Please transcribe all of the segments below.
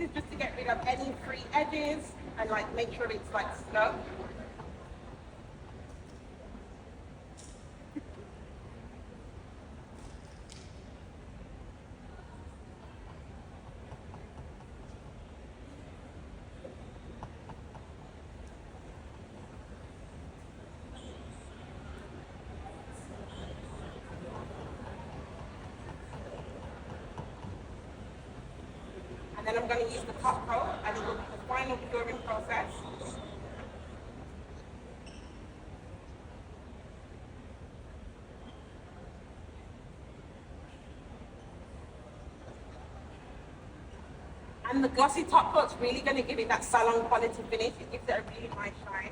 is just to get rid of any free edges and like make sure it's like snug. And then I'm going to use the top coat and it will be the final curing process. And the glossy top coat's really going to give it that salon quality finish. It gives it a really nice shine.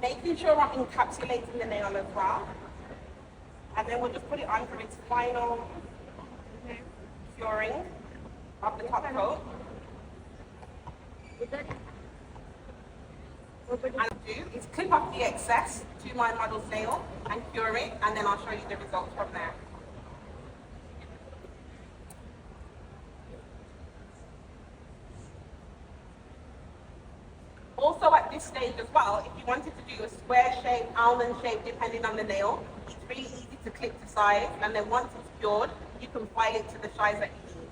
Making sure I'm encapsulating the nail as well. And then we'll just put it on for its final curing of the top coat. And I'll do is clip off the excess to my model's nail and cure it, and then I'll show you the results from there. Also at this stage as well, if you wanted to do a square shape, almond shape, depending on the nail, it's really easy to clip to size, and then once it's cured, you can file it to the size that you need.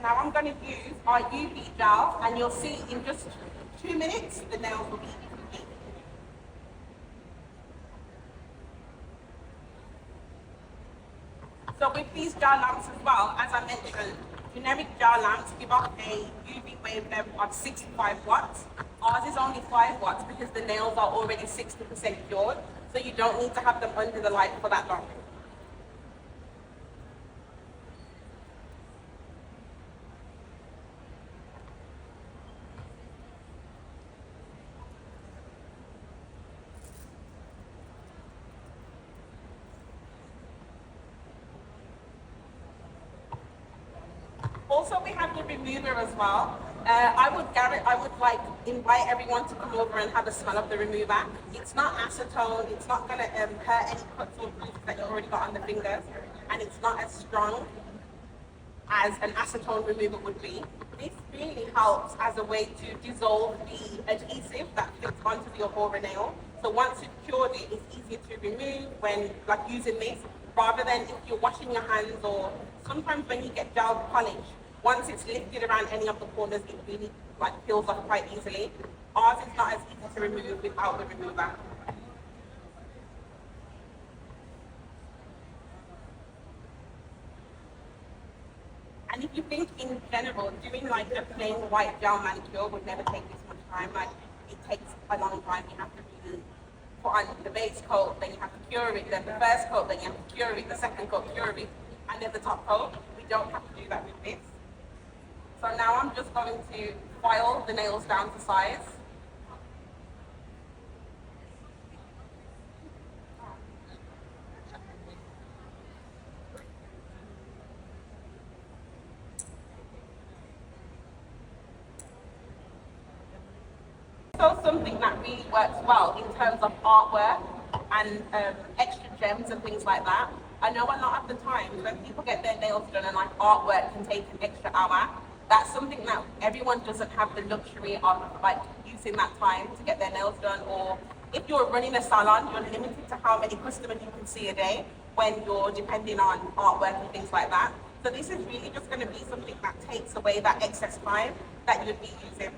Now I'm going to use our UV gel, and you'll see in just 2 minutes the nails will be complete. So with these gel lamps as well, as I mentioned, generic gel lamps give off a UV wavelength of 65 watts. Ours is only 5 watts because the nails are already 60% cured, so you don't need to have them under the light for that long. Also, we have the remover as well. I would like invite everyone to come over and have a smell of the remover. It's not acetone. It's not going to hurt any cuts or bruises that you already got on the fingers, and it's not as strong as an acetone remover would be. This really helps as a way to dissolve the adhesive that fits onto the Ohora nail. So once you've cured it, it's easier to remove when like using this, rather than if you're washing your hands, or sometimes when you get gel polish, once it's lifted around any of the corners, it really like peels off quite easily. Ours is not as easy to remove without the remover. And if you think in general, doing like a plain white gel manicure would never take this much time. Like it takes a long time. You have to really put on the base coat, then you have to cure it, then the first coat, then you have to cure it, the second coat, cure it, and then the top coat. We don't have to do that with this. So now I'm just going to file the nails down to size. So something that really works well in terms of artwork and extra gems and things like that. I know a lot of the times when people get their nails done and like artwork can take an extra hour, that's something that everyone doesn't have the luxury of like using that time to get their nails done. Or if you're running a salon, you're limited to how many customers you can see a day when you're depending on artwork and things like that. So this is really just going to be something that takes away that excess time that you'd be using.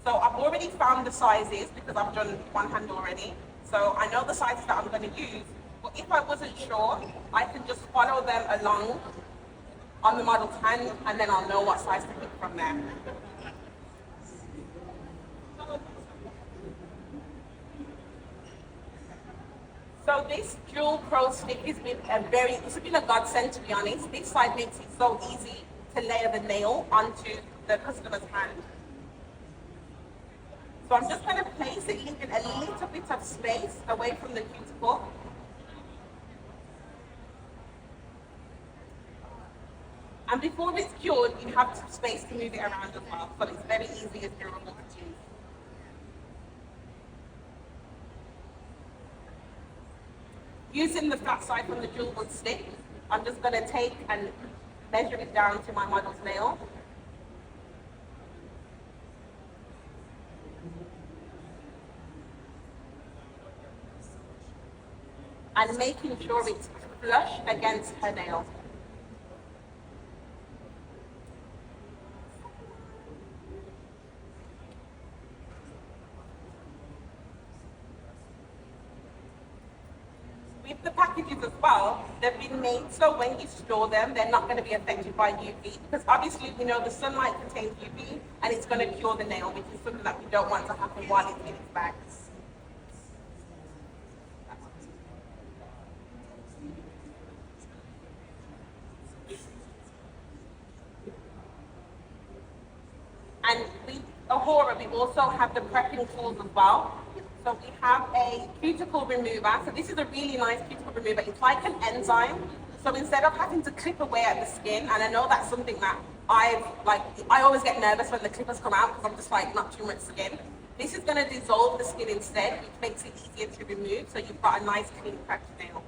So I've already found the sizes because I've done one hand already. So I know the sizes that I'm going to use. But if I wasn't sure, I can just follow them along on the model's hand, and then I'll know what size to pick from there. So this dual pro stick has been it's been a godsend, to be honest. This side makes it so easy to layer the nail onto the customer's hand. So I'm just going to place it, leaving a little bit of space away from the cuticle. And before it's cured, you have some space to move it around as well. So it's very easy and durable to use. Using the flat side from the dual wood stick, I'm just going to take and measure it down to my model's nail. And making sure it's flush against her nail. With the packages as well, they've been made so when you store them, they're not going to be affected by UV, because obviously we know the sunlight contains UV and it's going to cure the nail, which is something that we don't want to happen while it's in its bags. And with Ohora, we also have the prepping tools as well. So we have a cuticle remover. So this is a really nice cuticle remover. It's like an enzyme. So instead of having to clip away at the skin, and I know that's something that I always get nervous when the clippers come out because I'm just like, not too much skin. This is going to dissolve the skin instead, which makes it easier to remove. So you've got a nice clean prepped nail.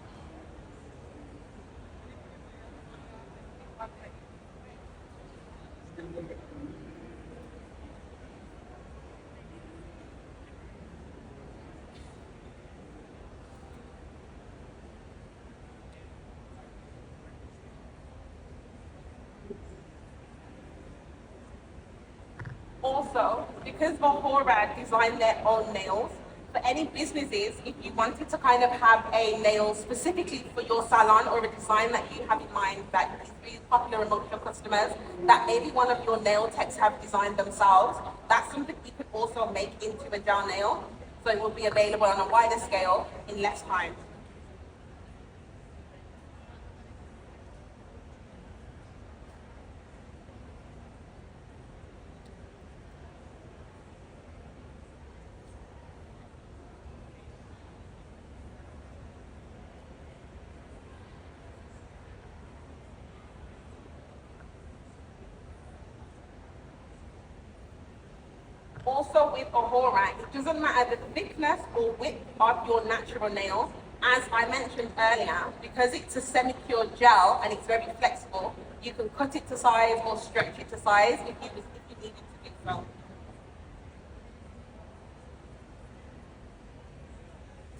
Also, because Ohora design their own nails, for any businesses, if you wanted to kind of have a nail specifically for your salon or a design that you have in mind that is really popular amongst your customers, that maybe one of your nail techs have designed themselves, that's something you could also make into a gel nail. So it will be available on a wider scale in less time. Also with Ohora, it doesn't matter the thickness or width of your natural nails. As I mentioned earlier, because it's a semi-pure gel and it's very flexible, you can cut it to size or stretch it to size if you needed to do so.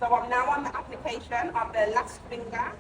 So I'm now on the application of the last finger.